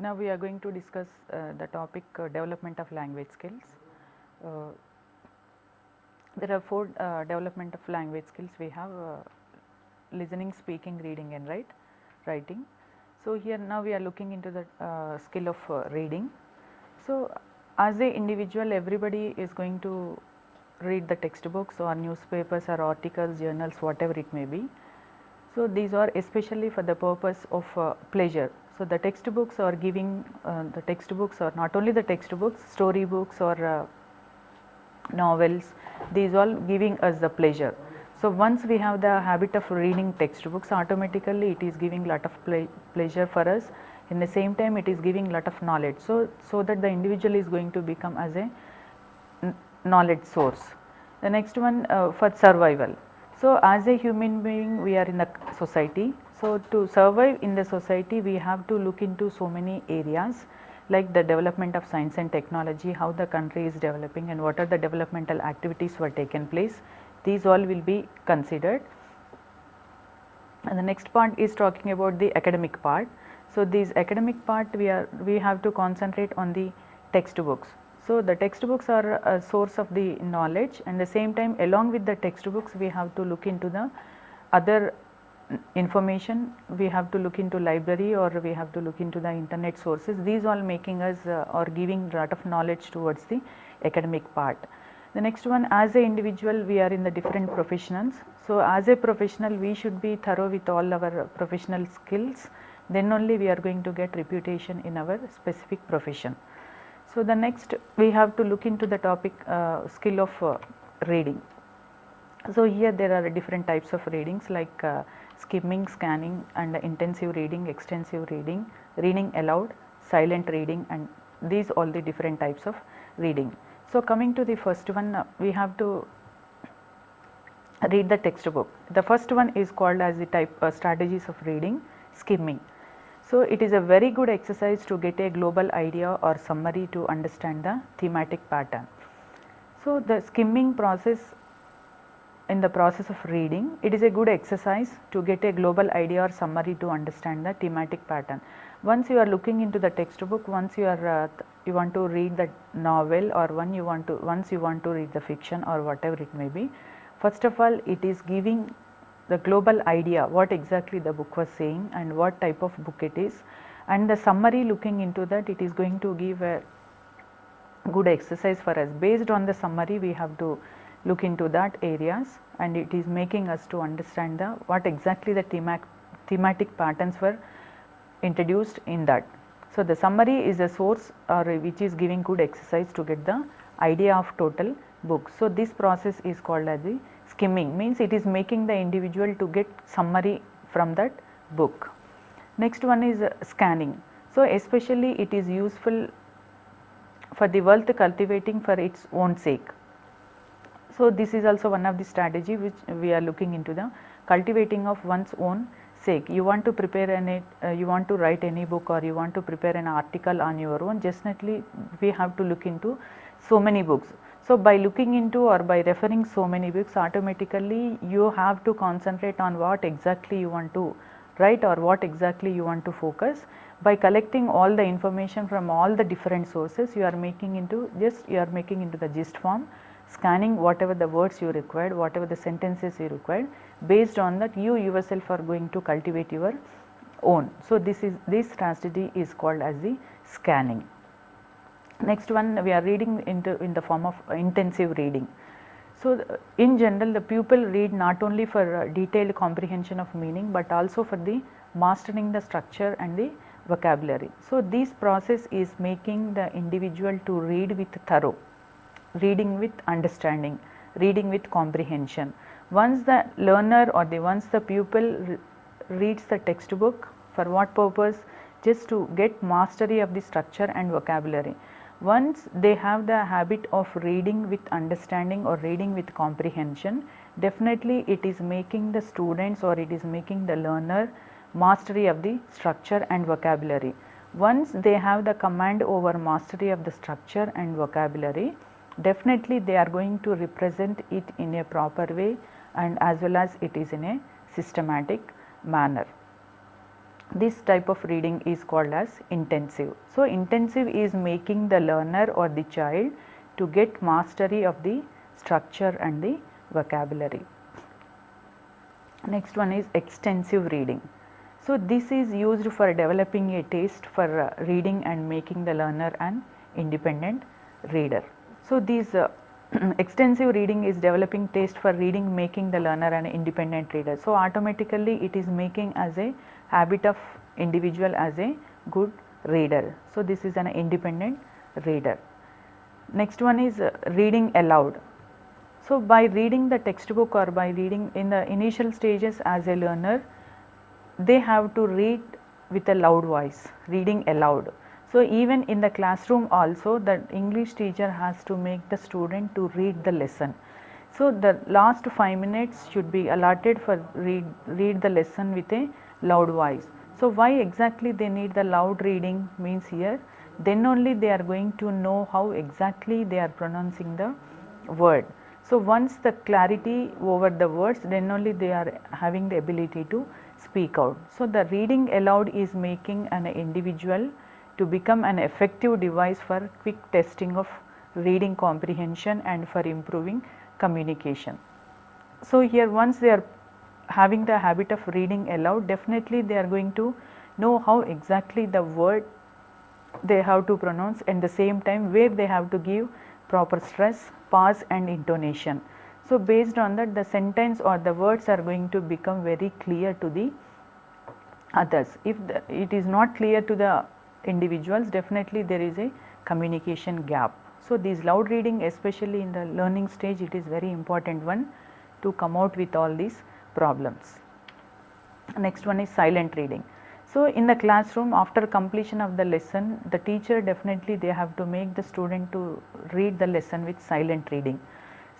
Now we are going to discuss the topic development of language skills. There are four development of language skills. We have listening, speaking, reading and writing. So here now we are looking into the skill of reading. So as a individual, everybody is going to read the textbooks or newspapers or articles, journals, whatever it may be. So these are especially for the purpose of pleasure. So the textbooks are giving the textbooks are not only the textbooks, storybooks or novels, these all giving us the pleasure. So once we have the habit of reading textbooks, automatically it is giving lot of pleasure for us. In the same time, it is giving lot of knowledge. So that the individual is going to become as a knowledge source. The next one for survival. So as a human being, we are in the society. So to survive in the society, we have to look into so many areas like the development of science and technology, how the country is developing and what are the developmental activities were taken place. These all will be considered. And the next part is talking about the academic part. So this academic part we have to concentrate on the textbooks. So the textbooks are a source of the knowledge, and the same time along with the textbooks we have to look into the other information. We have to look into library or we have to look into the internet sources. These all making us or giving lot of knowledge towards the academic part. The next one, as a individual we are in the different professionals. So as a professional we should be thorough with all our professional skills, then only we are going to get reputation in our specific profession. So the next we have to look into the topic skill of reading. So here there are different types of readings like skimming, scanning and intensive reading, extensive reading, reading aloud, silent reading, and these all the different types of reading. So coming to the first one, we have to read the textbook. The first one is called as the type strategies of reading, skimming. So it is a very good exercise to get a global idea or summary to understand the thematic pattern. So the skimming process, in the process of reading, it is a good exercise to get a global idea or summary to understand the thematic pattern. Once you are looking into the textbook, once you are you want to read the novel or once you want to read the fiction or whatever it may be, first of all it is giving the global idea what exactly the book was saying and what type of book it is, and the summary looking into that, it is going to give a good exercise for us. Based on the summary we have to look into that areas, and it is making us to understand the what exactly the thematic patterns were introduced in that. So the summary is a source or which is giving good exercise to get the idea of total book. So this process is called as the skimming, means it is making the individual to get summary from that book. Next one is scanning. So especially it is useful for the wealth cultivating for its own sake. So this is also one of the strategy which we are looking into, the cultivating of one's own sake. You want to prepare you want to write any book or you want to prepare an article on your own, definitely we have to look into so many books. So by looking into or by referring so many books, automatically you have to concentrate on what exactly you want to write or what exactly you want to focus. By collecting all the information from all the different sources, you are making into the gist form, scanning whatever the words you required, whatever the sentences you required. Based on that, you yourself are going to cultivate your own. So this strategy is called as the scanning. Next one, we are reading in the form of intensive reading. So in general, the pupil read not only for detailed comprehension of meaning but also for the mastering the structure and the vocabulary. So this process is making the individual to read with thorough, reading with understanding, reading with comprehension. Once the learner or once the pupil reads the textbook, for what purpose? Just to get mastery of the structure and vocabulary. Once they have the habit of reading with understanding or reading with comprehension, definitely it is making the students or it is making the learner mastery of the structure and vocabulary. Once they have the command over mastery of the structure and vocabulary, definitely they are going to represent it in a proper way and as well as it is in a systematic manner. This type of reading is called as intensive. So, intensive is making the learner or the child to get mastery of the structure and the vocabulary. Next one is extensive reading. So, this is used for developing a taste for reading and making the learner an independent reader. So, these extensive reading is developing taste for reading, making the learner an independent reader. So, automatically it is making as a habit of individual as a good reader. So, this is an independent reader. Next one is reading aloud. So, by reading the textbook or by reading in the initial stages as a learner, they have to read with a loud voice, reading aloud. So, even in the classroom also, the English teacher has to make the student to read the lesson. So, the last 5 minutes should be allotted for read the lesson with a loud voice. So, why exactly they need the loud reading means here, then only they are going to know how exactly they are pronouncing the word. So, once the clarity over the words, then only they are having the ability to speak out. So, the reading aloud is making an individual to become an effective device for quick testing of reading comprehension and for improving communication. So, here once they are having the habit of reading aloud, definitely they are going to know how exactly the word they have to pronounce, and the same time where they have to give proper stress, pause and intonation. So, based on that, the sentence or the words are going to become very clear to the others. If it is not clear to the individuals, definitely there is a communication gap. So, this loud reading, especially in the learning stage, it is very important one to come out with all these problems. Next one is silent reading. So, in the classroom, after completion of the lesson, the teacher definitely they have to make the student to read the lesson with silent reading.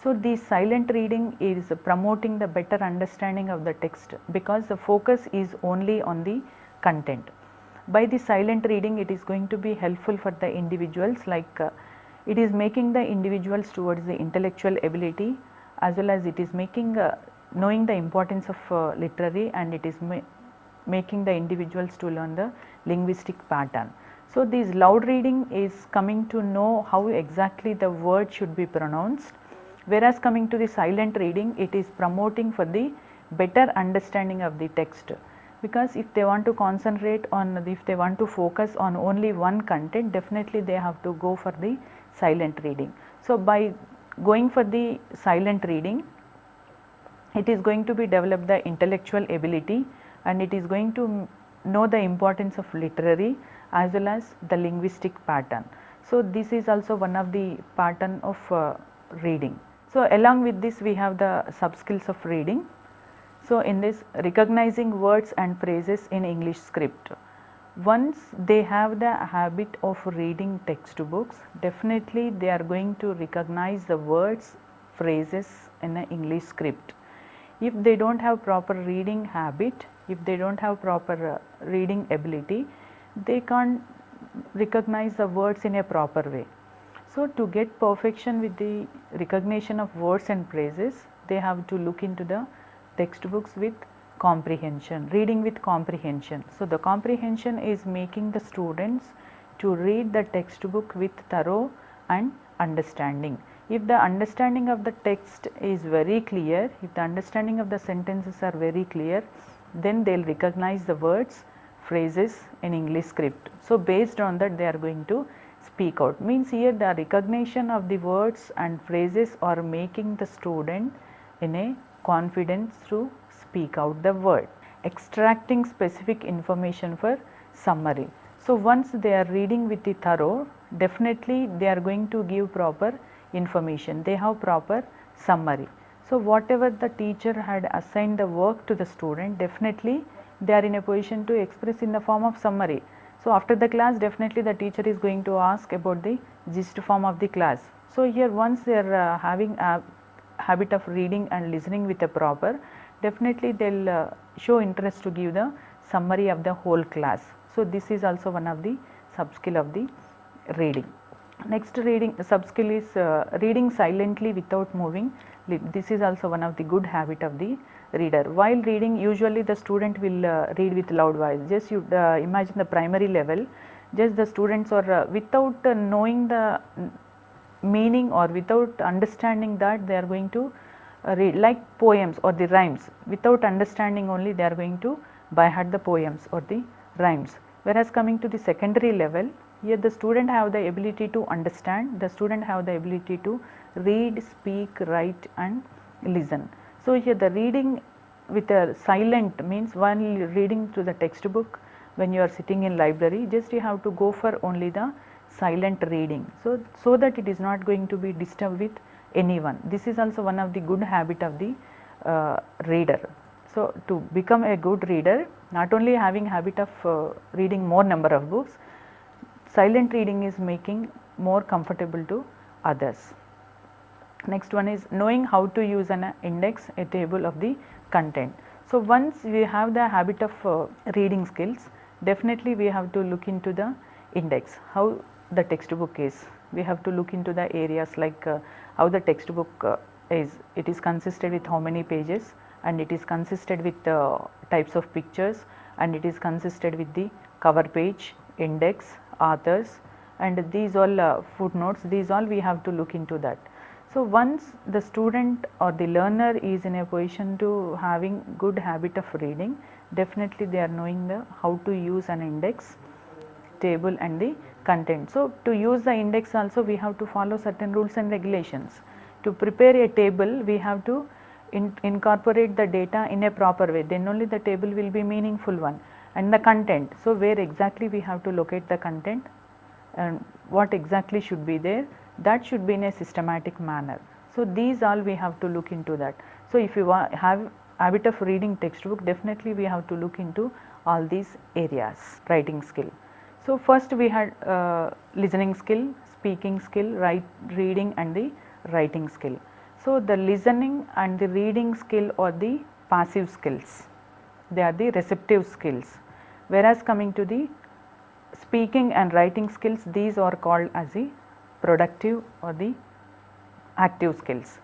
So, the silent reading is promoting the better understanding of the text, because the focus is only on the content. By the silent reading, it is going to be helpful for the individuals, like it is making the individuals towards the intellectual ability, as well as it is making knowing the importance of literary, and it is making the individuals to learn the linguistic pattern. So, this loud reading is coming to know how exactly the word should be pronounced, whereas coming to the silent reading, it is promoting for the better understanding of the text, because if they want to concentrate on, if they want to focus on only one content, definitely they have to go for the silent reading. So, by going for the silent reading, it is going to be develop the intellectual ability, and it is going to know the importance of literary as well as the linguistic pattern. So, this is also one of the pattern of reading. So, along with this we have the sub skills of reading. So, in this, recognizing words and phrases in English script. Once they have the habit of reading textbooks, definitely they are going to recognize the words, phrases in the English script. If they do not have proper reading habit, if they do not have proper reading ability, they can't recognize the words in a proper way. So, to get perfection with the recognition of words and phrases, they have to look into the textbooks with comprehension, reading with comprehension. So, the comprehension is making the students to read the textbook with thorough and understanding. If the understanding of the text is very clear, if the understanding of the sentences are very clear, then they will recognize the words, phrases in English script. So, based on that they are going to speak out. Means here the recognition of the words and phrases are making the student in a confidence to speak out the word. Extracting specific information for summary. So, once they are reading with the thorough, definitely they are going to give proper information, they have proper summary. So, whatever the teacher had assigned the work to the student, definitely they are in a position to express in the form of summary. So, after the class, definitely the teacher is going to ask about the gist form of the class. So, here once they are having a habit of reading and listening with a proper, definitely they will show interest to give the summary of the whole class. So, this is also one of the sub skill of the reading. Next reading sub skill is reading silently without moving lip. This is also one of the good habit of the reader. While reading, usually the student will read with loud voice. Just you imagine the primary level, just the students are without knowing the meaning or without understanding that, they are going to read like poems or the rhymes. Without understanding only, they are going to by heart the poems or the rhymes. Whereas coming to the secondary level, here the student have the ability to understand, the student have the ability to read, speak, write and listen. So here the reading with a silent means while reading to the textbook, when you are sitting in library, just you have to go for only the silent reading. So that it is not going to be disturbed with anyone. This is also one of the good habit of the reader. So to become a good reader, not only having habit of reading more number of books, silent reading is making more comfortable to others. Next one is knowing how to use an index, a table of the content. So once we have the habit of reading skills, definitely we have to look into the index, how the textbook is. We have to look into the areas like how the textbook is, it is consisted with how many pages, and it is consisted with types of pictures, and it is consisted with the cover page, index, authors, and these all footnotes, these all we have to look into that. So once the student or the learner is in a position to having good habit of reading, definitely they are knowing the how to use an index, table and the content. So to use the index also, we have to follow certain rules and regulations. To prepare a table, we have to incorporate the data in a proper way, then only the table will be meaningful one. And the content, so where exactly we have to locate the content and what exactly should be there, that should be in a systematic manner. So these all we have to look into that. So if you have habit of reading textbook, definitely we have to look into all these areas. Writing skill. So first we had listening skill, speaking skill, reading and the writing skill. So the listening and the reading skill are the passive skills, they are the receptive skills. Whereas coming to the speaking and writing skills, these are called as the productive or the active skills.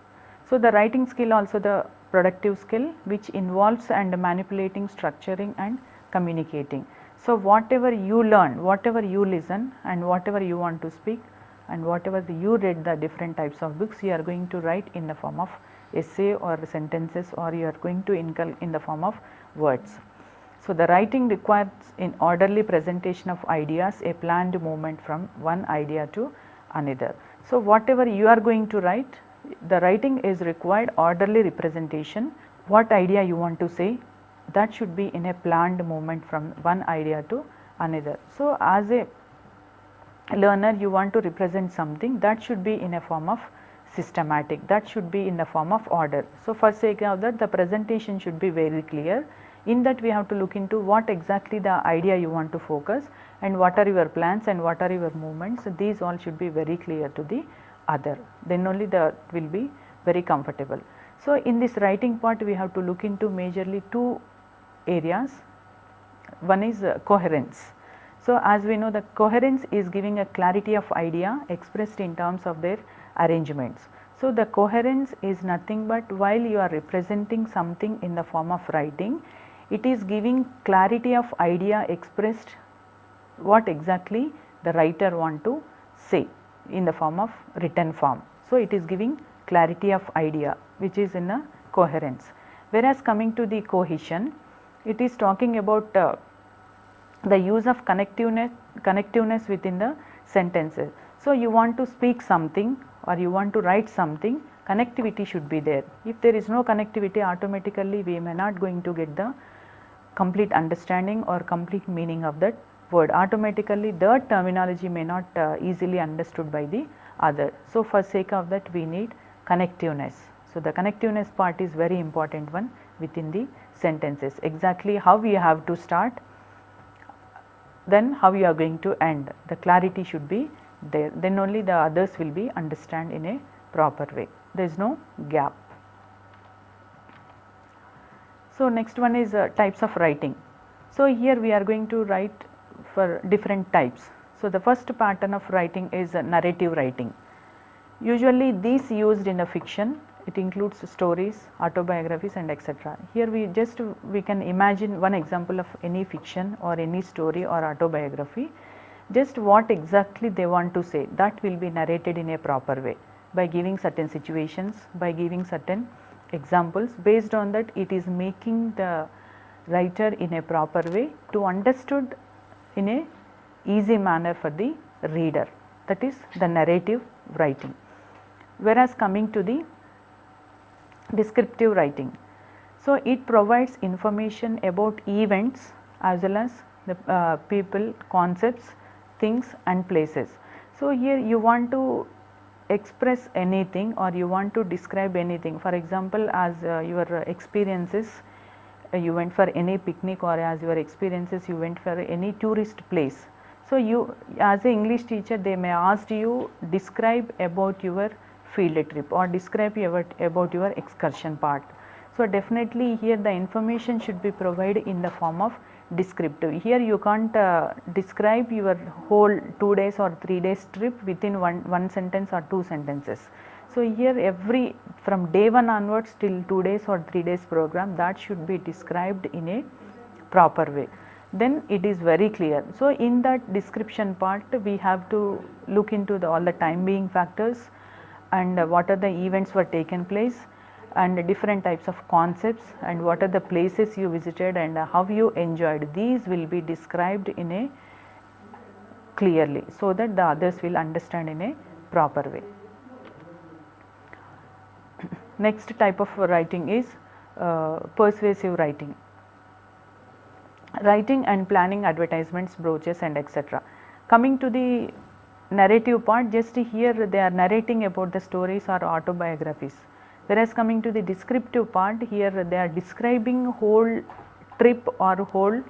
So the writing skill also the productive skill, which involves and manipulating, structuring and communicating. So whatever you learn, whatever you listen and whatever you want to speak and whatever you read the different types of books, you are going to write in the form of essay or sentences, or you are going to in the form of words. So the writing requires in orderly presentation of ideas, a planned movement from one idea to another. So whatever you are going to write, the writing is required orderly representation. What idea you want to say, that should be in a planned movement from one idea to another. So as a learner, you want to represent something, that should be in a form of systematic, that should be in the form of order. So for sake of that, the presentation should be very clear. In that we have to look into what exactly the idea you want to focus and what are your plans and what are your movements. These all should be very clear to the other, then only that will be very comfortable. So in this writing part, we have to look into majorly two areas. One is coherence. So as we know, the coherence is giving a clarity of idea expressed in terms of their arrangements. So the coherence is nothing but while you are representing something in the form of writing, it is giving clarity of idea expressed what exactly the writer want to say in the form of written form. So it is giving clarity of idea, which is in a coherence. Whereas coming to the cohesion, it is talking about the use of connectiveness within the sentences. So you want to speak something or you want to write something, connectivity should be there. If there is no connectivity, automatically we may not going to get the complete understanding or complete meaning of that word. Automatically the terminology may not easily understood by the other. So for sake of that, we need connectiveness. So the connectiveness part is very important one within the sentences. Exactly how you have to start, then how you are going to end, the clarity should be there, then only the others will be understand in a proper way, there is no gap. So next one is types of writing. So here we are going to write for different types. So the first pattern of writing is narrative writing. Usually these used in a fiction, it includes stories, autobiographies and etc. Here we can imagine one example of any fiction or any story or autobiography, just what exactly they want to say, that will be narrated in a proper way by giving certain situations, by giving certain examples. Based on that, it is making the writer in a proper way to understood in a easy manner for the reader, that is the narrative writing. Whereas coming to the descriptive writing, so it provides information about events as well as the people, concepts, things and places. So here you want to express anything or you want to describe anything. For example, as your experiences, you went for any picnic, or as your experiences you went for any tourist place. So you, as a English teacher, they may ask you describe about your field trip or describe about your excursion part. So definitely here the information should be provided in the form of descriptive. Here you can't describe your whole 2 days or 3 days trip within one sentence or 2 sentences. So here from day 1 onwards till 2 days or 3 days program, that should be described in a proper way. Then it is very clear. So in that description part, we have to look into all the time being factors and what are the events were taken place and different types of concepts and what are the places you visited and how you enjoyed. These will be described in a clearly, so that the others will understand in a proper way. Next type of writing is persuasive writing. Writing and planning advertisements, brochures and etc. Coming to the narrative part, just here they are narrating about the stories or autobiographies. Whereas coming to the descriptive part, here they are describing whole trip or whole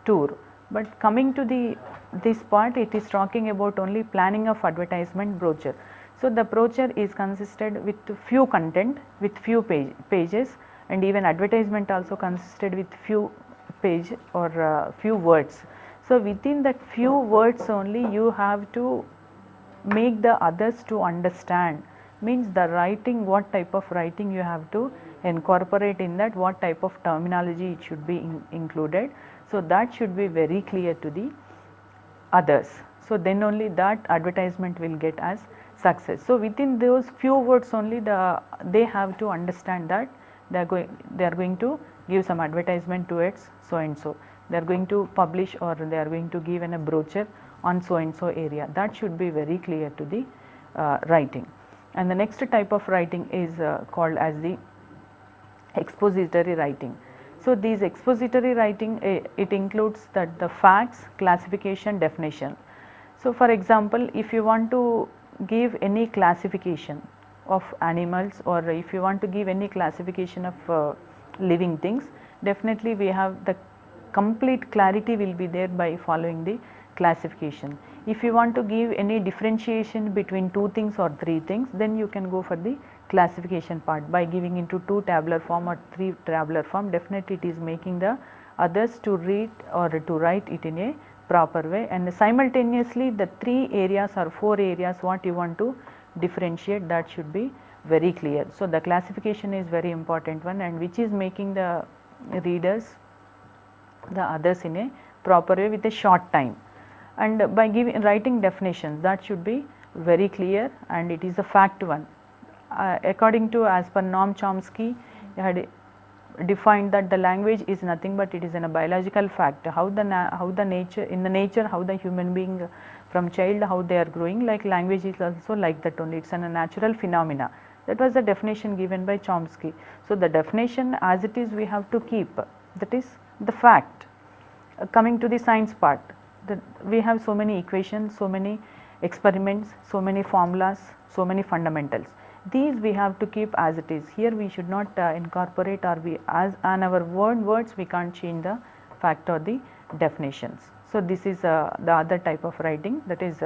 tour. But coming to this part, it is talking about only planning of advertisement brochure. So the brochure is consisted with few content, with few pages, and even advertisement also consisted with few page or few words. So within that few words only you have to make the others to understand, means the writing, what type of writing you have to incorporate in that, what type of terminology it should be included. So that should be very clear to the others. So then only that advertisement will get as success. So within those few words only they have to understand that they are going to give some advertisement towards so and so. They are going to publish or they are going to give a brochure on so and so area. That should be very clear to the writing. And the next type of writing is called as the expository writing. So these expository writing, it includes that the facts, classification, definition. So for example, if you want to give any classification of animals, or if you want to give any classification of living things, definitely we have the complete clarity will be there by following the classification. If you want to give any differentiation between 2 things or 3 things, then you can go for the classification part by giving into 2 tabular form or 3 tabular form. Definitely it is making the others to read or to write it in a proper way, and simultaneously the 3 areas or 4 areas what you want to differentiate, that should be very clear. So the classification is very important one, and which is making the readers, the others in a proper way with a short time. And by writing definitions, that should be very clear, and it is a fact one. According to, as per Noam Chomsky, he had defined that the language is nothing but it is a biological fact. How the nature, in the nature, how the human being from child, how they are growing, like language is also like that only. It's a natural phenomena. That was the definition given by Chomsky. So the definition as it is we have to keep, that is the fact. Coming to the science part, we have so many equations, so many experiments, so many formulas, so many fundamentals. These we have to keep as it is. Here we should not incorporate, or we as on our words we can't change the fact or the definitions. So this is the other type of writing, that is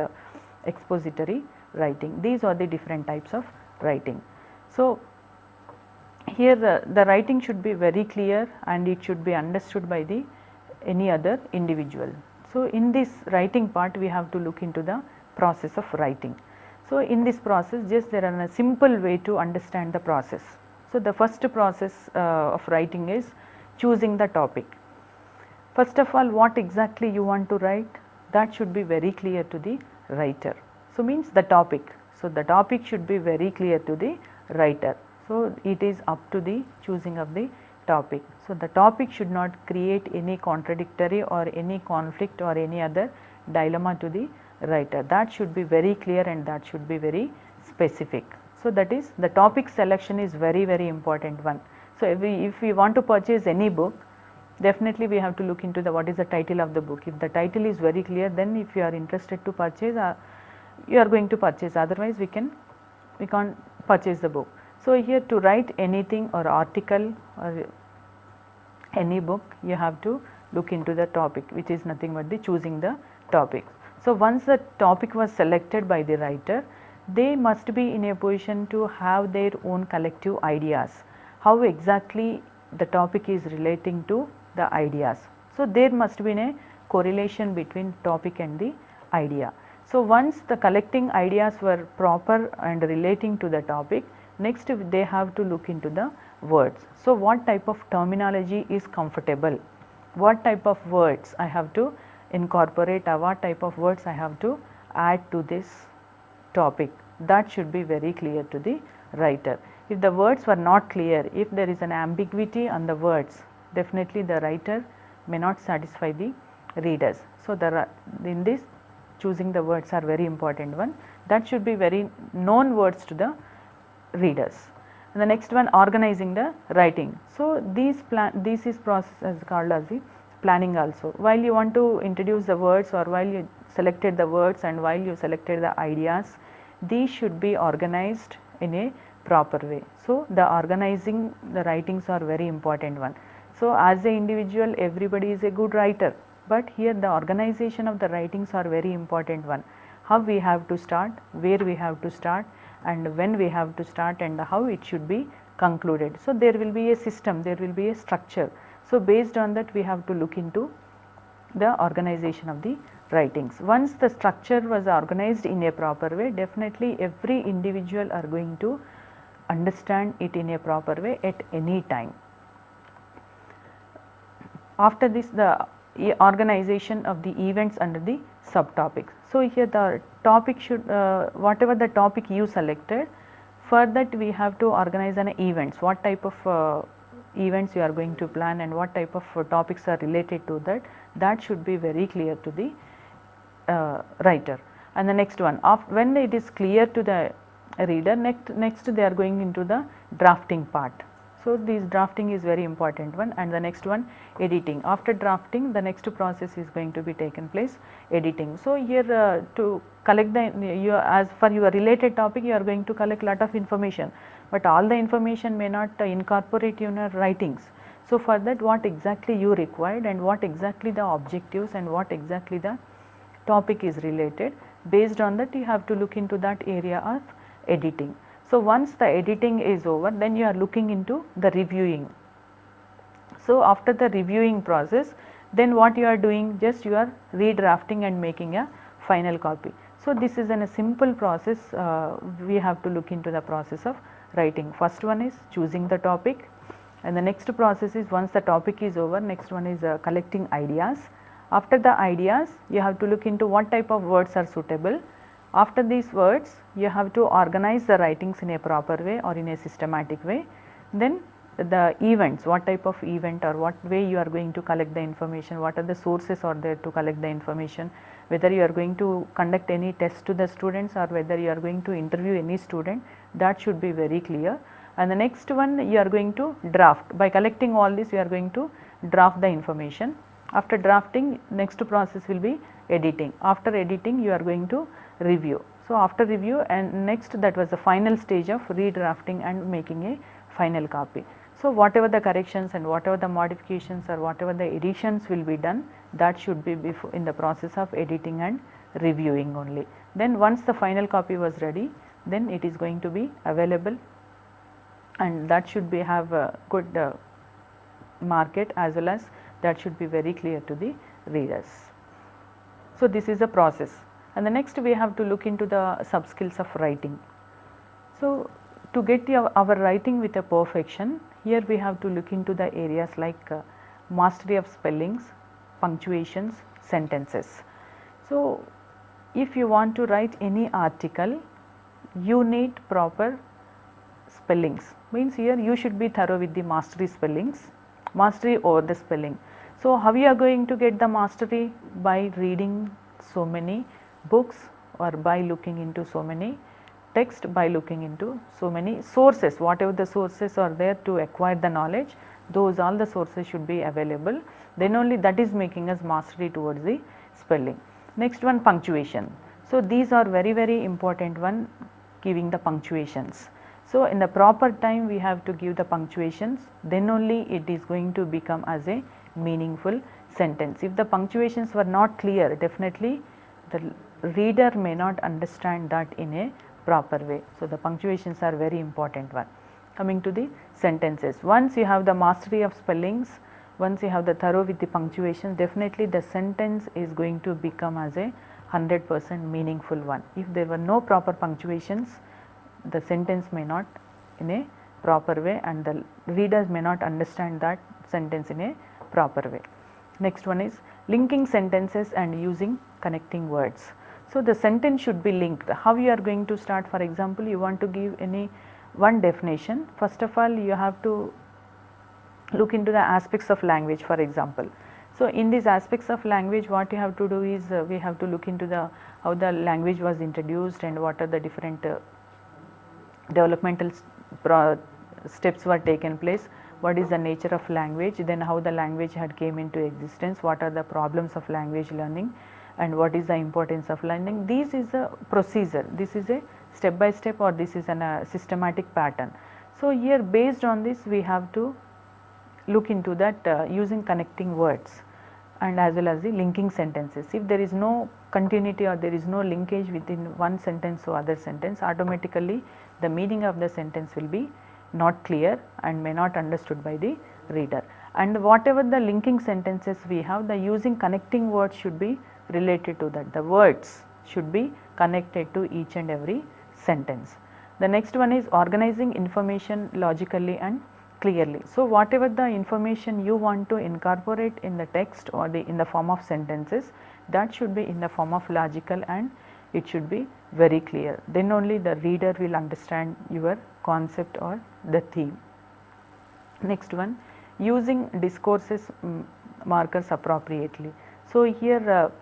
expository writing. These are the different types of writing. So here the writing should be very clear and it should be understood by any other individual. So in this writing part we have to look into the process of writing. So, in this process just there are a simple way to understand the process. So, the first process of writing is choosing the topic. First of all, what exactly you want to write, that should be very clear to the writer. So, means the topic. So, the topic should be very clear to the writer. So, it is up to the choosing of the topic. So, the topic should not create any contradictory or any conflict or any other dilemma to the writer. That should be very clear and that should be very specific. So, that is the topic selection is very important one. So, if we want to purchase any book, definitely we have to look into the what is the title of the book. If the title is very clear, then if you are interested to purchase, you are going to purchase, otherwise we can't purchase the book. So, here to write anything or article or any book, you have to look into the topic, which is nothing but the choosing the topic. So, once the topic was selected by the writer, they must be in a position to have their own collective ideas, how exactly the topic is relating to the ideas. So, there must be a correlation between topic and the idea. So, once the collecting ideas were proper and relating to the topic, next they have to look into the words. So, what type of terminology is comfortable, what type of words I have to incorporate, or what type of words I have to add to this topic, that should be very clear to the writer. If the words were not clear, if there is an ambiguity on the words, definitely the writer may not satisfy the readers. So, in this choosing the words are very important one, that should be very known words to the readers. And the next one, organizing the writing. So, this is process as called as the planning also. While you want to introduce the words, or while you selected the words and while you selected the ideas, these should be organized in a proper way. So, the organizing the writings are very important one. So, as a individual everybody is a good writer, but here the organization of the writings are very important one. How we have to start, where we have to start, and when we have to start, and how it should be concluded. So, there will be a system, there will be a structure. So, based on that we have to look into the organization of the writings. Once the structure was organized in a proper way, definitely every individual are going to understand it in a proper way at any time. After this, the organization of the events under the subtopics. So, here the topic should whatever the topic you selected, for that we have to organize an events, what type of events you are going to plan and what type of topics are related to that, that should be very clear to the writer. And the next one, when it is clear to the reader, next they are going into the drafting part. So, this drafting is very important one, and the next one, editing. After drafting, the next process is going to be taken place, editing. So, here to collect the as for your related topic, you are going to collect lot of information, but all the information may not incorporate in your writings. So, for that what exactly you required and what exactly the objectives and what exactly the topic is related, based on that you have to look into that area of editing. So, once the editing is over, then you are looking into the reviewing. So, after the reviewing process, then what you are doing, just you are redrafting and making a final copy. So, this is a simple process. We have to look into the process of writing. First one is choosing the topic, and the next process is, once the topic is over, next one is collecting ideas. After the ideas, you have to look into what type of words are suitable. After these words, you have to organize the writings in a proper way or in a systematic way. Then the events, what type of event or what way you are going to collect the information, what are the sources are there to collect the information, whether you are going to conduct any test to the students or whether you are going to interview any student, that should be very clear. And the next one, you are going to draft. By collecting all this, you are going to draft the information. After drafting, next process will be editing. After editing, you are going to review. So, after review, and next, that was the final stage of redrafting and making a final copy. So, whatever the corrections and whatever the modifications or whatever the additions will be done, that should be before in the process of editing and reviewing only. Then once the final copy was ready, then it is going to be available, and that should be have a good market, as well as that should be very clear to the readers. So, this is the process. And the next we have to look into the sub skills of writing. So, to get our writing with a perfection, here we have to look into the areas like mastery of spellings, punctuations, sentences. So, if you want to write any article, you need proper spellings, means here you should be thorough with the mastery spellings, mastery over the spelling. So, how you are going to get the mastery? By reading so many books or by looking into so many text, by looking into so many sources, whatever the sources are there to acquire the knowledge, those all the sources should be available, then only that is making us mastery towards the spelling. Next one, punctuation. So, these are very important one, giving the punctuations. So, in the proper time we have to give the punctuations, then only it is going to become as a meaningful sentence. If the punctuations were not clear, definitely the reader may not understand that in a proper way. So, the punctuations are very important one. Coming to the sentences, once you have the mastery of spellings, once you have the thorough with the punctuation, definitely the sentence is going to become as a 100% meaningful one. If there were no proper punctuations, the sentence may not in a proper way and the readers may not understand that sentence in a proper way. Next one is linking sentences and using connecting words. So, the sentence should be linked. How you are going to start? For example, you want to give any one definition. First of all, you have to look into the aspects of language, for example. So, in these aspects of language, what you have to do is we have to look into the how the language was introduced and what are the different developmental steps were taken place, what is the nature of language, then how the language had came into existence, what are the problems of language learning and what is the importance of learning. This is a procedure, this is a step by step or this is a systematic pattern. So, here based on this we have to look into that using connecting words and as well as the linking sentences. If there is no continuity or there is no linkage within one sentence to other sentence, automatically the meaning of the sentence will be not clear and may not understood by the reader. And whatever the linking sentences we have, the using connecting words should be related to that, the words should be connected to each and every sentence. The next one is organizing information logically and clearly. So, whatever the information you want to incorporate in the text or in the form of sentences, that should be in the form of logical and it should be very clear, then only the reader will understand your concept or the theme. Next one, using discourses markers appropriately. So, here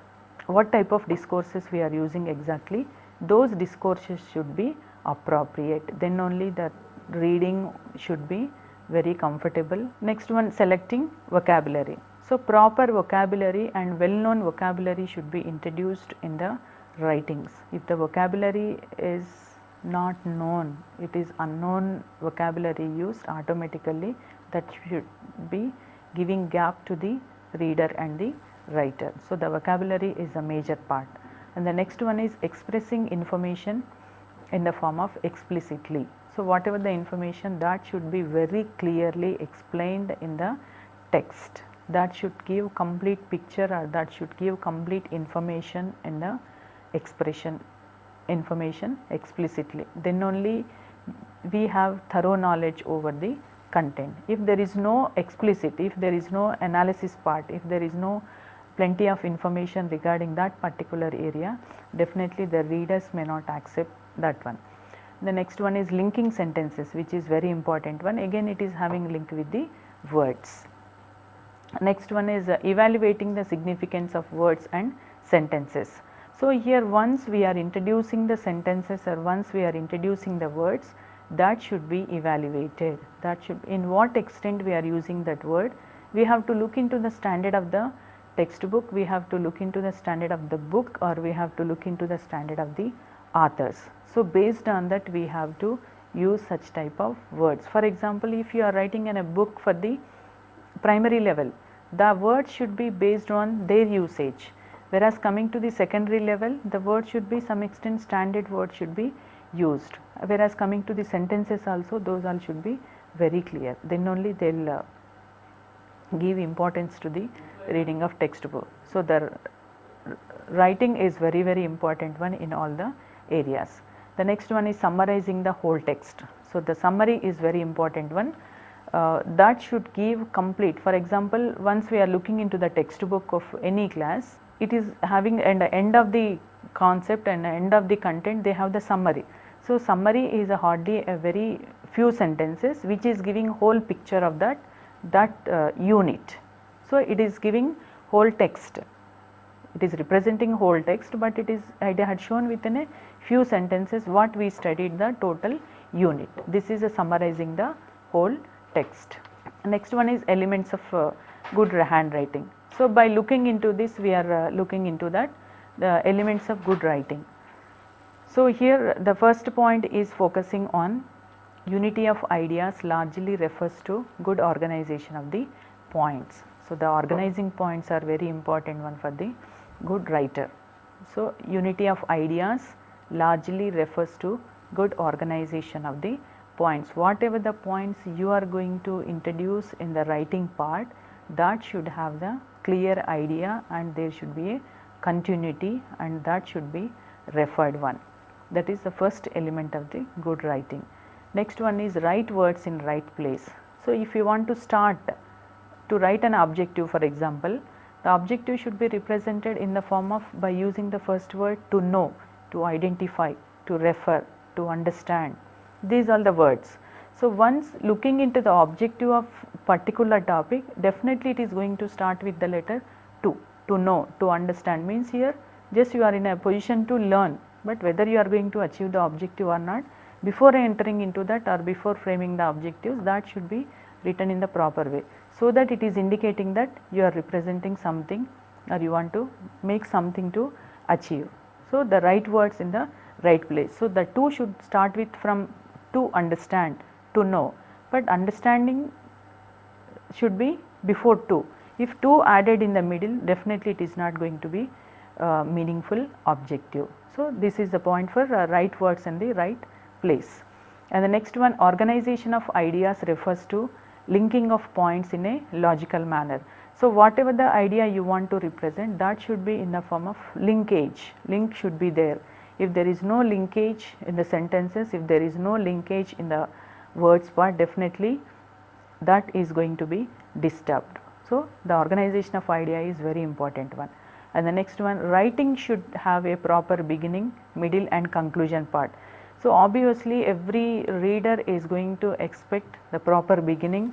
what type of discourses we are using exactly, those discourses should be appropriate, then only the reading should be very comfortable. Next one, selecting vocabulary. So, proper vocabulary and well known vocabulary should be introduced in the writings. If the vocabulary is not known, it is unknown vocabulary used, automatically that should be giving gap to the reader and the writer. So, the vocabulary is a major part. And the next one is expressing information in the form of explicitly. So, whatever the information, that should be very clearly explained in the text, that should give complete picture or that should give complete information in the expression information explicitly, then only we have thorough knowledge over the content. If there is no explicit, if there is no analysis part, if there is no plenty of information regarding that particular area, definitely the readers may not accept that one. The next one is linking sentences, which is very important one, again it is having link with the words. Next one is evaluating the significance of words and sentences. So, here once we are introducing the sentences or once we are introducing the words, that should be evaluated, that should, in what extent we are using that word, we have to look into the standard of the textbook, we have to look into the standard of the book, or we have to look into the standard of the authors. So, based on that we have to use such type of words. For example, if you are writing in a book for the primary level, the words should be based on their usage, whereas coming to the secondary level, the word should be some extent standard words should be used, whereas coming to the sentences also, those all should be very clear, then only they will give importance to the reading of textbook. So, the writing is very important one in all the areas. The next one is summarizing the whole text. So, the summary is very important one. That should give complete. For example, once we are looking into the textbook of any class, it is having at the end of the concept and the end of the content they have the summary. So, summary is hardly a very few sentences which is giving whole picture of that unit. So, it is giving whole text, it is representing whole text, but it is I had shown within a few sentences what we studied the total unit. This is a summarizing the whole text. Next one is elements of good handwriting. So, by looking into this we are looking into that the elements of good writing. So, here the first point is focusing on unity of ideas largely refers to good organization of the points. So, the organizing points are very important one for the good writer. So, unity of ideas largely refers to good organization of the points. Whatever the points you are going to introduce in the writing part, that should have the clear idea and there should be a continuity and that should be referred one. That is the first element of the good writing. Next one is right words in right place. So, if you want to start to write an objective, for example, the objective should be represented in the form of by using the first word to know, to identify, to refer, to understand. These are the words. So, once looking into the objective of particular topic, definitely it is going to start with the letter to know, to understand means here just you are in a position to learn, but whether you are going to achieve the objective or not, before entering into that or before framing the objectives, that should be written in the proper way. So, that it is indicating that you are representing something or you want to make something to achieve. So, the right words in the right place. So, the to should start with from to understand, to know, but understanding should be before to. If to added in the middle, definitely it is not going to be meaningful objective. So, this is the point for right words in the right place. And the next one, organization of ideas refers to linking of points in a logical manner. So, whatever the idea you want to represent, that should be in the form of linkage, link should be there. If there is no linkage in the sentences, if there is no linkage in the words part, definitely that is going to be disturbed. So, the organization of idea is very important one. And the next one, writing should have a proper beginning, middle and conclusion part. So, obviously every reader is going to expect the proper beginning,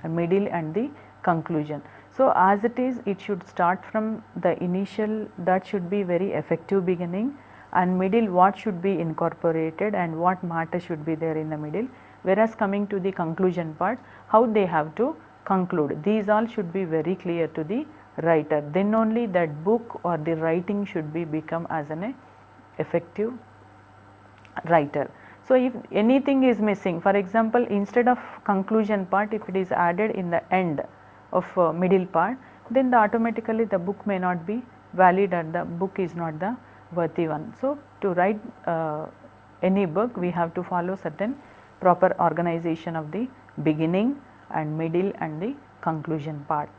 middle and the conclusion. So, as it is, it should start from the initial, that should be very effective beginning, and middle what should be incorporated and what matter should be there in the middle, whereas coming to the conclusion part, how they have to conclude, these all should be very clear to the writer, then only that book or the writing should be become as an effective writer. So, if anything is missing, for example, instead of conclusion part, if it is added in the end of middle part, then automatically the book may not be valid or the book is not the worthy one. So, to write any book, we have to follow certain proper organization of the beginning and middle and the conclusion part.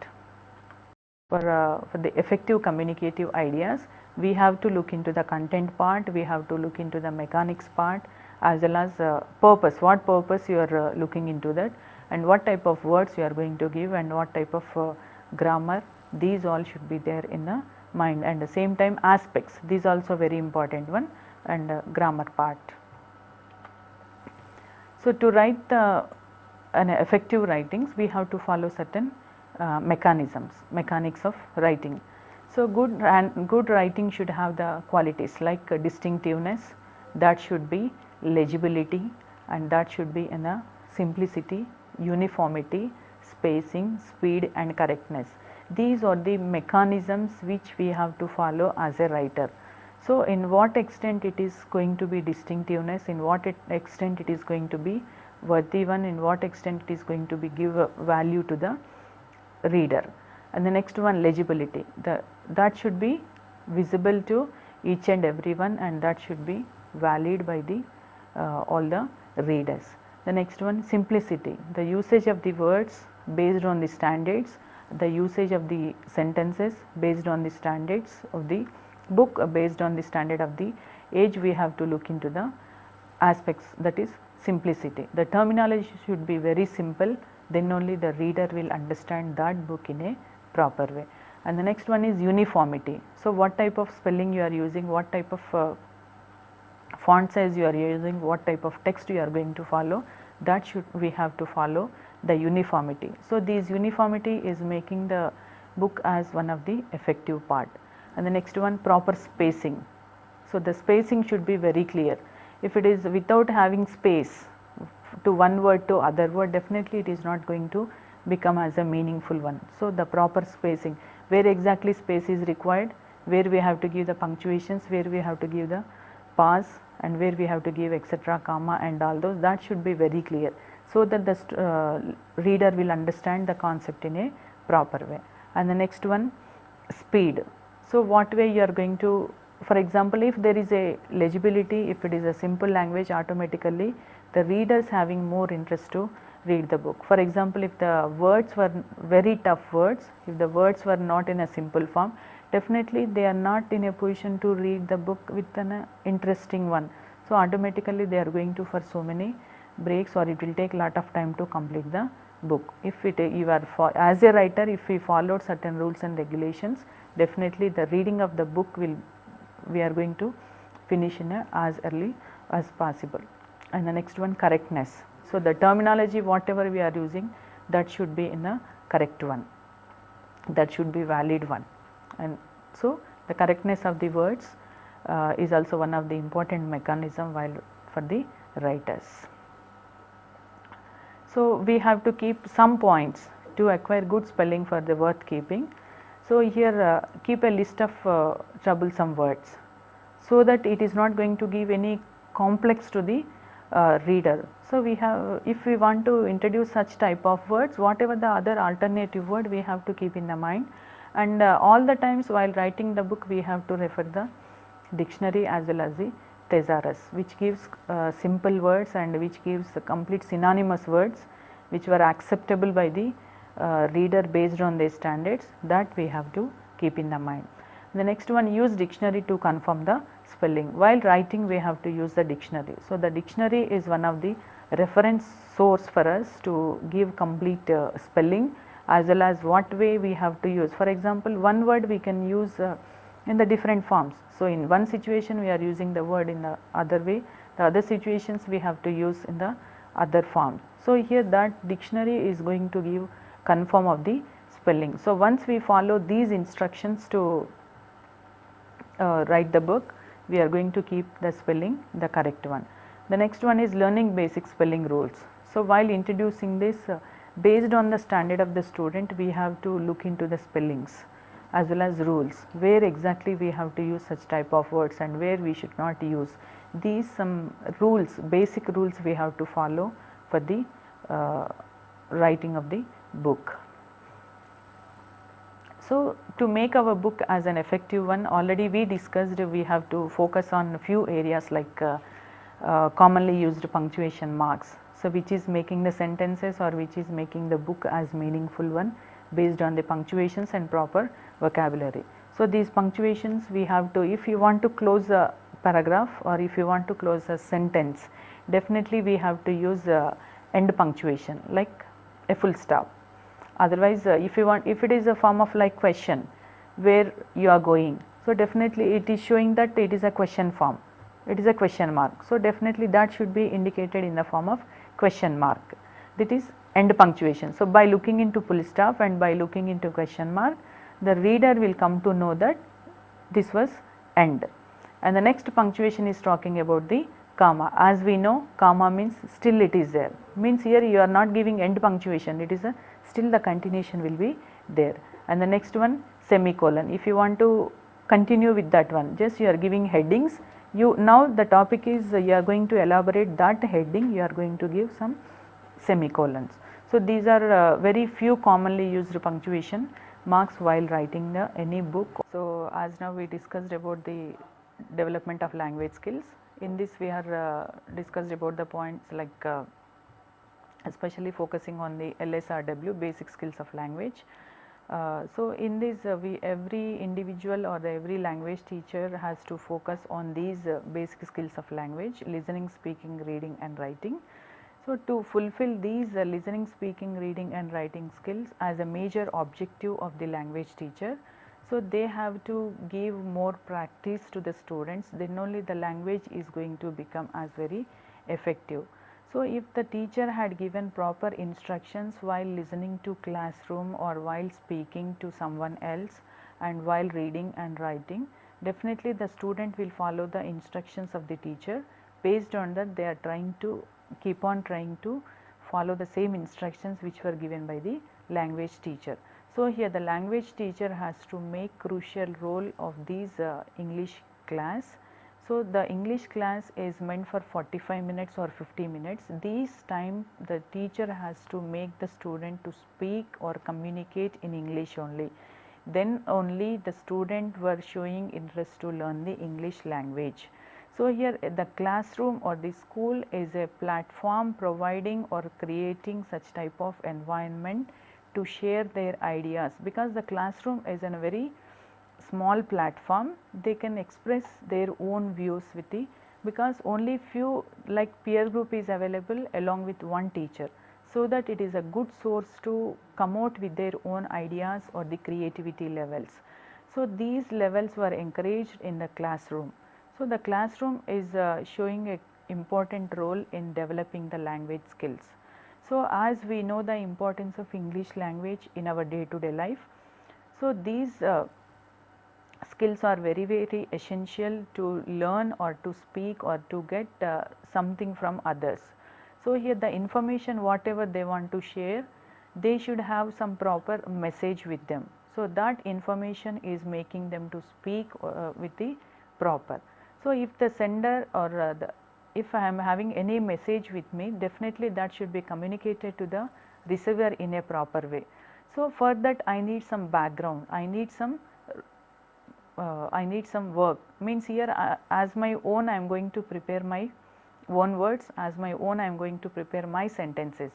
For the effective communicative ideas, we have to look into the content part, we have to look into the mechanics part, as well as purpose, what purpose you are looking into that, and what type of words you are going to give and what type of grammar, these all should be there in the mind, and the same time aspects, these also very important one, and grammar part. So, to write an effective writings, we have to follow certain mechanics of writing. So, good writing should have the qualities like distinctiveness, that should be legibility, and that should be in the simplicity, uniformity, spacing, speed and correctness. These are the mechanisms which we have to follow as a writer. So, in what extent it is going to be distinctiveness, in what extent it is going to be worthy one, in what extent it is going to be give value to the reader. And the next one, legibility, that should be visible to each and everyone, and that should be valid by the all the readers. The next one, simplicity, the usage of the words based on the standards the usage of the sentences based on the standards of the book, based on the standard of the age. We have to look into the aspects, that is simplicity. The terminology should be very simple, then only the reader will understand that book in a proper way. And the next one is uniformity. So, what type of spelling you are using, what type of font size you are using, what type of text you are going to follow, that should we have to follow the uniformity. So, this uniformity is making the book as one of the effective part. And the next one, proper spacing. So, the spacing should be very clear. If it is without having space to one word to other word, definitely it is not going to become as a meaningful one. So, the proper spacing, where exactly space is required, where we have to give the punctuations, where we have to give the pause, and where we have to give etc., comma and all those, that should be very clear, so that the reader will understand the concept in a proper way. And the next one, speed. So, what way you are going to, for example, if there is a legibility, if it is a simple language, automatically the readers having more interest to read the book. For example, if the words were very tough words, if the words were not in a simple form, definitely they are not in a position to read the book with an interesting one. So, automatically they are going to for so many breaks, or it will take lot of time to complete the book. If it you are as a writer, if we followed certain rules and regulations, definitely the reading of the book will, we are going to finish in as early as possible. And the next one, correctness. So, the terminology whatever we are using, that should be in a correct one, that should be valid one. And so, the correctness of the words is also one of the important mechanism while for the writers. So, we have to keep some points to acquire good spelling for the worth keeping. So, here keep a list of troublesome words, so that it is not going to give any complex to the reader. So, we have, if we want to introduce such type of words, whatever the other alternative word, we have to keep in the mind. And all the times while writing the book, we have to refer the dictionary as well as the thesaurus, which gives simple words and which gives complete synonymous words which were acceptable by the reader based on their standards, that we have to keep in the mind. The next one, use dictionary to confirm the spelling. While writing, we have to use the dictionary. So, the dictionary is one of the reference source for us to give complete spelling, as well as what way we have to use. For example, one word we can use in the different forms. So, in one situation we are using the word in the other way, the other situations we have to use in the other form. So, here that dictionary is going to give confirm of the spelling. So, once we follow these instructions to write the book, we are going to keep the spelling the correct one. The next one is learning basic spelling rules. So, while introducing this, based on the standard of the student, we have to look into the spellings as well as rules, where exactly we have to use such type of words and where we should not use. These some rules, basic rules we have to follow for the writing of the book. So, to make our book as an effective one, already we discussed we have to focus on a few areas like commonly used punctuation marks. So, which is making the sentences or which is making the book as meaningful one based on the punctuations and proper vocabulary. So, these punctuations we have to, if you want to close a paragraph or if you want to close a sentence, definitely we have to use end punctuation like a full stop. Otherwise, if you want, if it is a form of like question, where you are going, so definitely it is showing that it is a question form, it is a question mark. So, definitely that should be indicated in the form of question mark, that is end punctuation. So, by looking into full stop and by looking into question mark, the reader will come to know that this was end. And the next punctuation is talking about the comma. As we know, comma means still it is there, means here you are not giving end punctuation, it is a still the continuation will be there. And the next one, semicolon. If you want to continue with that one, just you are giving headings, you now the topic is you are going to elaborate that heading, you are going to give some semicolons. So, these are very few commonly used punctuation marks while writing any book. So, as now we discussed about the development of language skills. In this we are discussed about the points like especially focusing on the LSRW, basic skills of language. So in this every individual or every language teacher has to focus on these basic skills of language: listening, speaking, reading and writing. So to fulfill these listening, speaking, reading and writing skills as a major objective of the language teacher, so they have to give more practice to the students, then only the language is going to become as very effective. So if the teacher had given proper instructions while listening to classroom or while speaking to someone else and while reading and writing, definitely the student will follow the instructions of the teacher. Based on that, they are keep on trying to follow the same instructions which were given by the language teacher. So here the language teacher has to make crucial role of these English class. So the English class is meant for 45 minutes or 50 minutes. These time the teacher has to make the student to speak or communicate in English only. Then only the student were showing interest to learn the English language. So here the classroom or the school is a platform providing or creating such type of environment to share their ideas, because the classroom is a very small platform. They can express their own views with the, because only few like peer group is available along with one teacher, so that it is a good source to come out with their own ideas or the creativity levels. So these levels were encouraged in the classroom. So the classroom is showing a important role in developing the language skills. So as we know the importance of English language in our day to day life, so these skills are very essential to learn or to speak or to get something from others. So here the information whatever they want to share, they should have some proper message with them. So that information is making them to speak with the proper. So if the sender or if I am having any message with me, definitely that should be communicated to the receiver in a proper way. So for that I need some background, I need some work. Means here as my own I am going to prepare my own words, as my own I am going to prepare my sentences.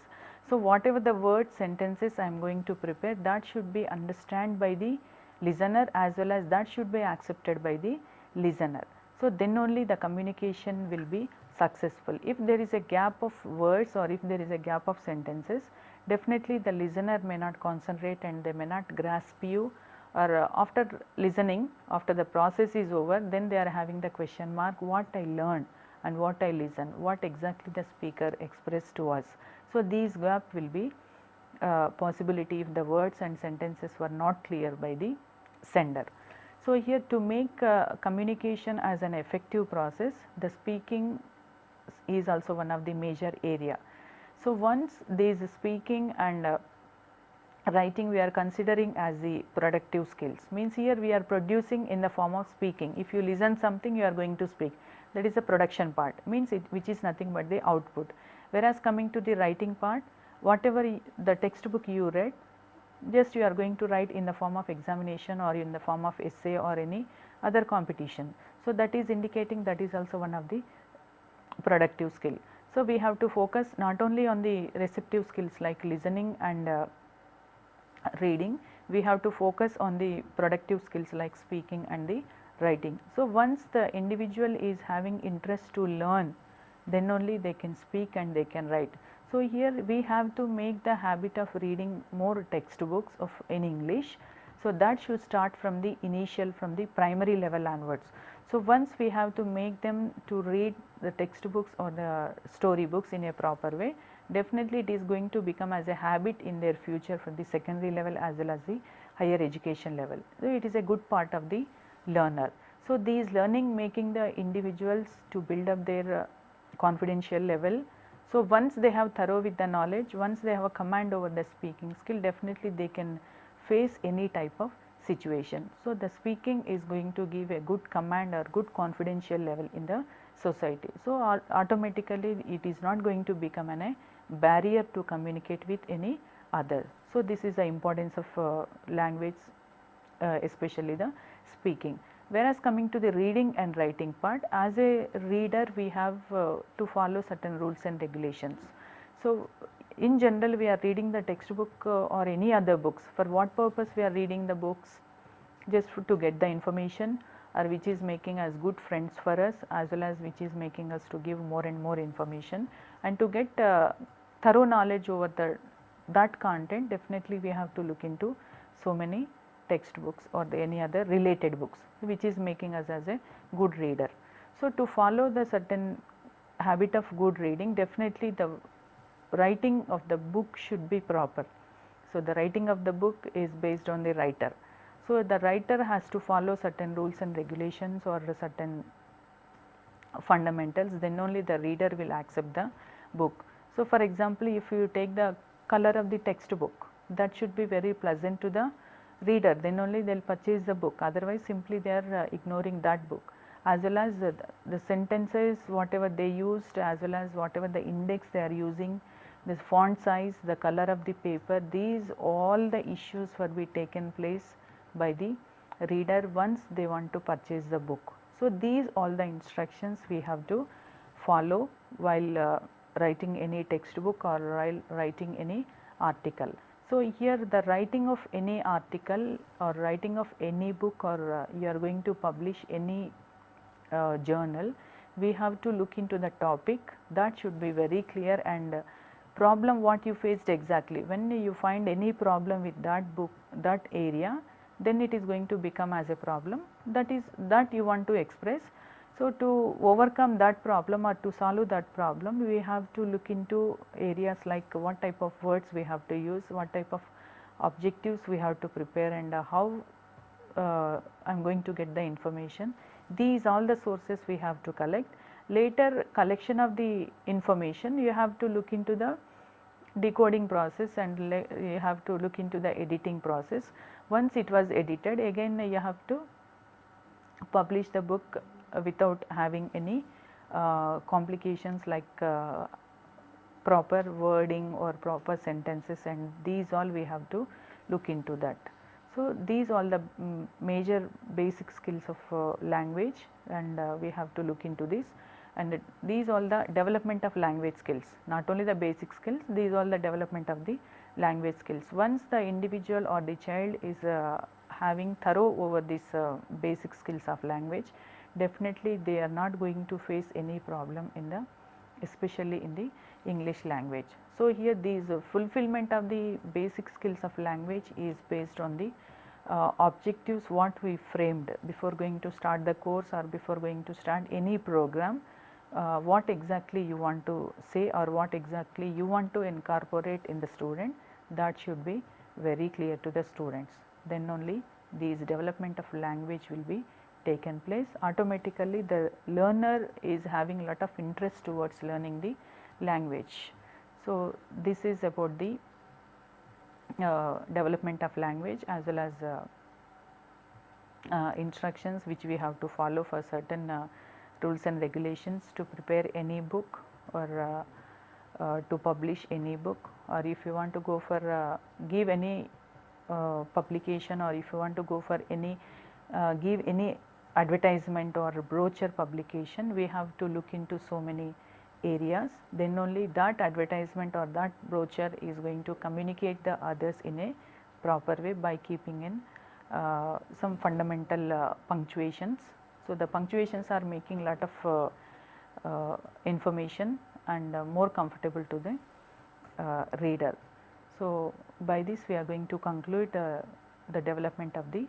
So whatever the words, sentences I am going to prepare, that should be understood by the listener as well as that should be accepted by the listener. So then only the communication will be successful. If there is a gap of words or if there is a gap of sentences, definitely the listener may not concentrate and they may not grasp you, or after listening, after the process is over, then they are having the question mark, what I learned and what I listen, what exactly the speaker expressed to us. So these gap will be possibility if the words and sentences were not clear by the sender. So here to make communication as an effective process, the speaking is also one of the major area. So once there is speaking and writing we are considering as the productive skills, means here we are producing in the form of speaking. If you listen something, you are going to speak, that is the production part, means which is nothing but the output. Whereas coming to the writing part, whatever the textbook you read, just you are going to write in the form of examination or in the form of essay or any other competition. So that is indicating that is also one of the productive skill. So we have to focus not only on the receptive skills like listening and reading, we have to focus on the productive skills like speaking and the writing. So once the individual is having interest to learn, then only they can speak and they can write. So here we have to make the habit of reading more textbooks of in English. So that should start from the initial, from the primary level onwards. So once we have to make them to read the textbooks or the story books in a proper way, definitely it is going to become as a habit in their future for the secondary level as well as the higher education level. So it is a good part of the learner. So these learning making the individuals to build up their confidential level. So once they have thorough with the knowledge, once they have a command over the speaking skill, definitely they can face any type of situation. So the speaking is going to give a good command or good confidential level in the society. So automatically it is not going to become a barrier to communicate with any other. So this is the importance of language, especially the speaking. Whereas coming to the reading and writing part, as a reader we have to follow certain rules and regulations. So in general we are reading the textbook or any other books. For what purpose we are reading the books? Just to get the information, or which is making us good friends for us, as well as which is making us to give more and more information, and to get thorough knowledge over that content. Definitely we have to look into so many textbooks or any other related books which is making us as a good reader. So, to follow the certain habit of good reading, definitely the writing of the book should be proper. So, the writing of the book is based on the writer. So, the writer has to follow certain rules and regulations or certain fundamentals, then only the reader will accept the book. So, for example, if you take the color of the textbook, that should be very pleasant to the reader, then only they will purchase the book, otherwise simply they are ignoring that book. As well as the sentences, whatever they used, as well as whatever the index they are using, this font size, the color of the paper, these all the issues will be taken place by the reader once they want to purchase the book. So, these all the instructions we have to follow while writing any textbook or while writing any article. So, here the writing of any article or writing of any book, or you are going to publish any journal, we have to look into the topic, that should be very clear, and problem what you faced exactly. When you find any problem with that book, that area, then it is going to become as a problem, that is that you want to express. So, to overcome that problem or to solve that problem, we have to look into areas like what type of words we have to use, what type of objectives we have to prepare, and how I am going to get the information. These all the sources we have to collect. Later collection of the information, you have to look into the decoding process, and you have to look into the editing process. Once it was edited, again you have to publish the book without having any complications like proper wording or proper sentences, and these all we have to look into that. So, these all the major basic skills of language, and we have to look into this, and these all the development of language skills, not only the basic skills, these all the development of the language skills. Once the individual or the child is having thorough over these basic skills of language, definitely they are not going to face any problem in the, especially in the English language. So, here these fulfillment of the basic skills of language is based on the objectives what we framed before going to start the course or before going to start any program. What exactly you want to say or what exactly you want to incorporate in the student, that should be very clear to the students. Then only these development of language will be taken place. Automatically the learner is having a lot of interest towards learning the language. So, this is about the development of language, as well as instructions which we have to follow for certain rules and regulations to prepare any book, or to publish any book, or if you want to go for give any publication, or if you want to go for any give any advertisement or brochure publication, we have to look into so many areas. Then only that advertisement or that brochure is going to communicate the others in a proper way by keeping in some fundamental punctuations. So, the punctuations are making lot of information and more comfortable to the reader. So, by this we are going to conclude the development of the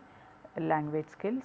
language skills.